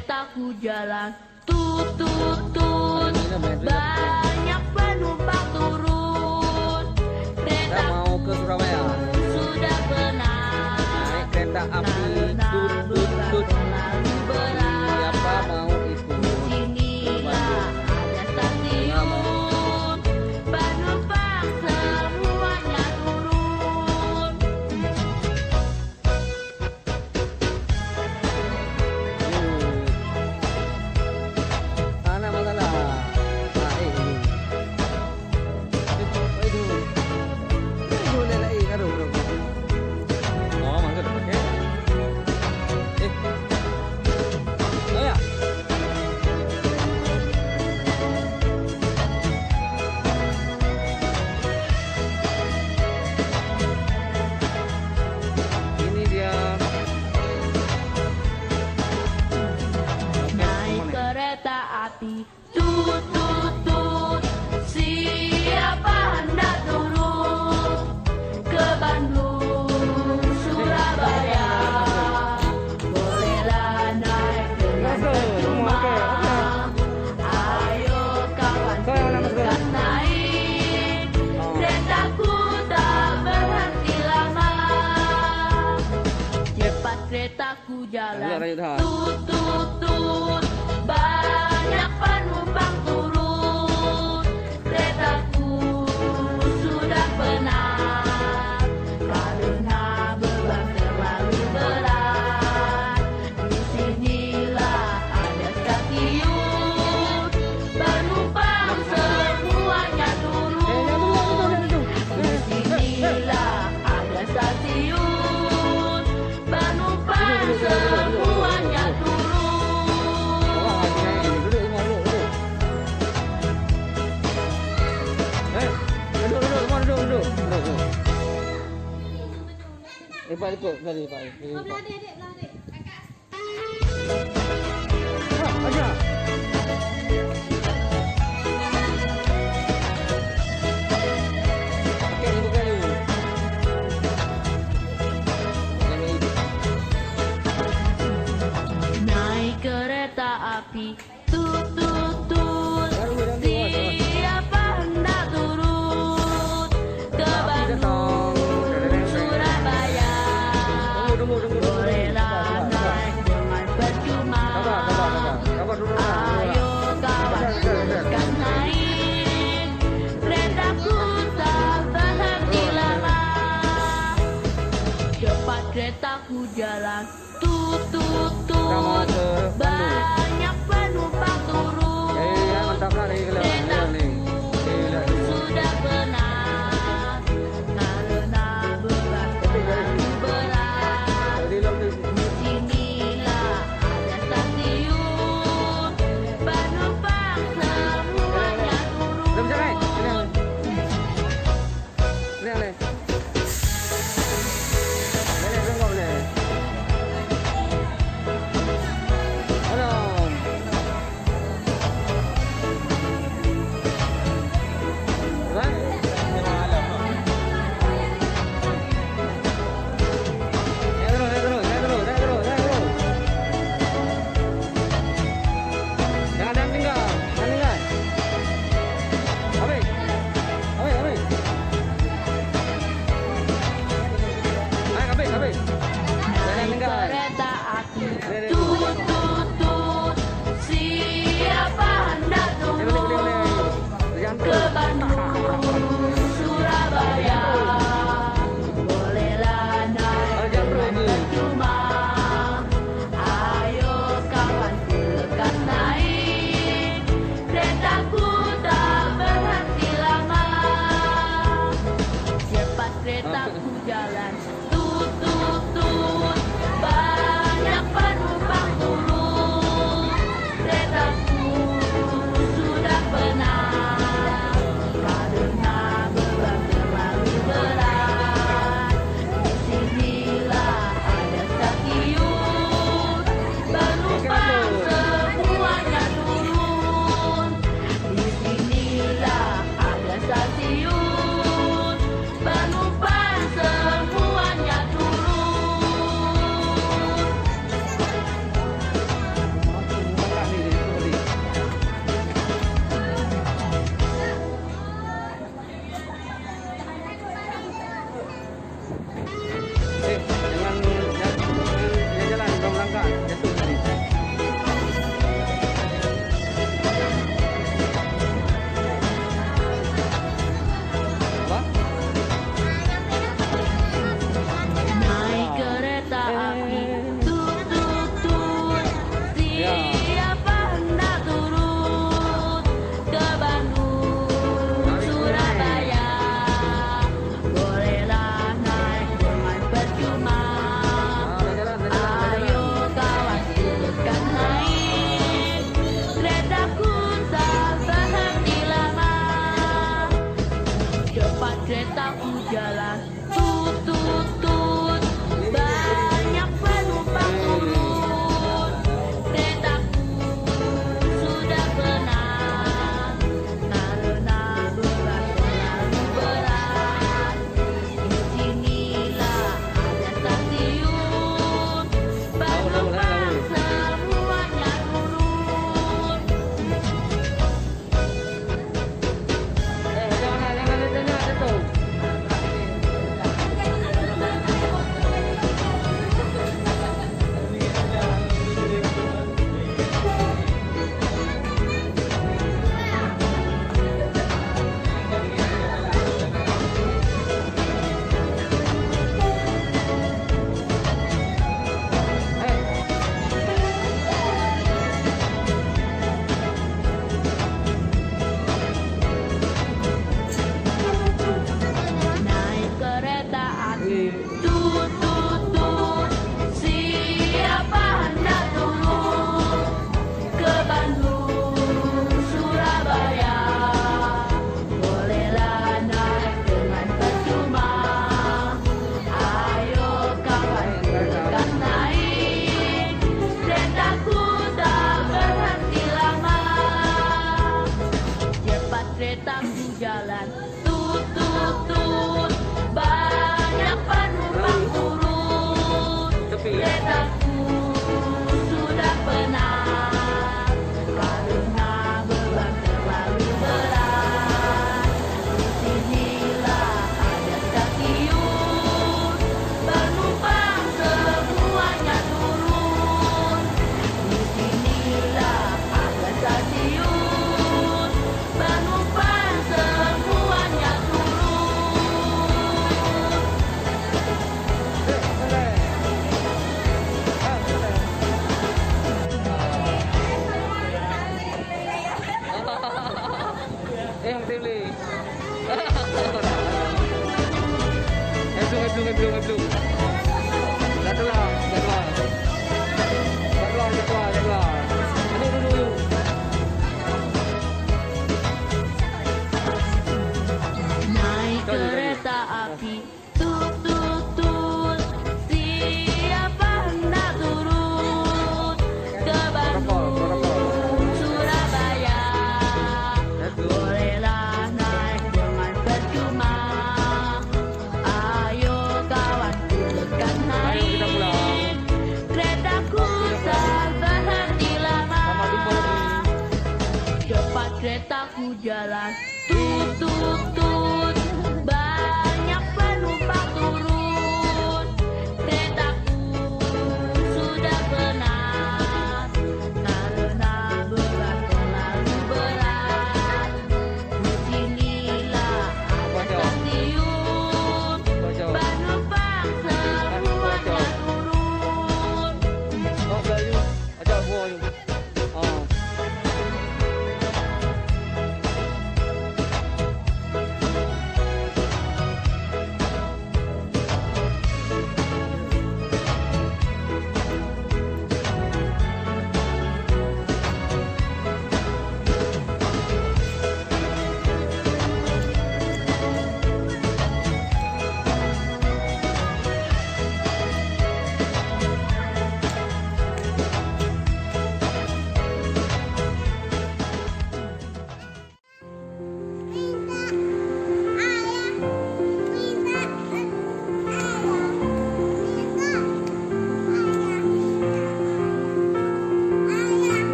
keretaku jalan, tut tut tut, banyak penumpang turun. Kita mau ke Surabaya. Sudah penat, Naik kereta api tut tut tut. terlalu berat. Siapa mau ikut? Inilah ada stasiun, penumpang semuanya turun. Sana masalah. Nah, ini. Itu. Boleh lagi karo, bro. Oh, masuk pakai. Oh ya. Ini dia. Naik kereta api, tut tut tut, siapa hendak turun ke Bandung, Surabaya? Bolehlah naik dengan percuma. Ayo kawan dekat naik, keretaku tak berhenti lama. Cepat keretaku jalan, tut tut tut, banyak penumpang turun. Keretaku sudah penat karena beban terlalu berat. Disinilah ada stasiun, penumpang semuanya turun. Disinilah ada stasiun, penumpang semuanya turun. Duduk. Pak ikut tadi, Pak. Aja. Bukan ini. Naik kereta api, tut tut tut, siapa hendak turun ke Bandung, Surabaya? Bolehlah naik dengan percuma. Ayo kawan teruskan naik, keretaku tak berhenti lama. Cepat keretaku jalan, tut tut tut, banyak penumpang turun. Keretaku sudah penat karena beban terlalu berat. Disinilah ada stasiun, penumpang semuanya turun. keretaku jalan tut tut tut, banyak penumpang turun. Keretaku sudah penat karena beban terlalu berat. Disinilah ada stasiun, penumpang semuanya turun. Jangan ada tuh. Naik kereta api tut tut tut, siapa hendak turun ke Bandung, Surabaya? Bolehlah naik dengan percuma. Ayo kawan dekat naik, keretaku tak berhenti lama. Cepat keretaku jalan tut tut tut, banyak penumpang turun. Keretaku sudah penat karena beban terlalu berat. Disinilah ada stasiun, penumpang semuanya turun. Disinilah ada stasiun, penumpang semuanya turun. Yang pilih. Eblung. Dah keluar. Dulu. Naik kereta api tut tut tut, siapa hendak turun ke Bandung, Surabaya? Bolehlah naik dengan percuma. Ayo kawanku dekat naik, keretaku tak berhenti lama. Cepat keretaku jalan tut tut tut, banyak penumpang turun. Keretaku sudah penat karena beban terlalu berat. Disinilah ada stasiun, penumpang semuanya turun. Oh, Bayu. Ajak buah you. Oh.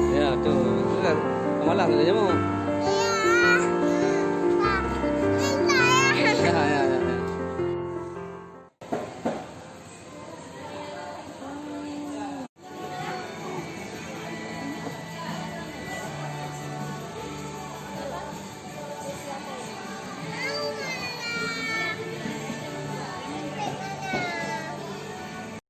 Ya, tuh. Malang katanya mau.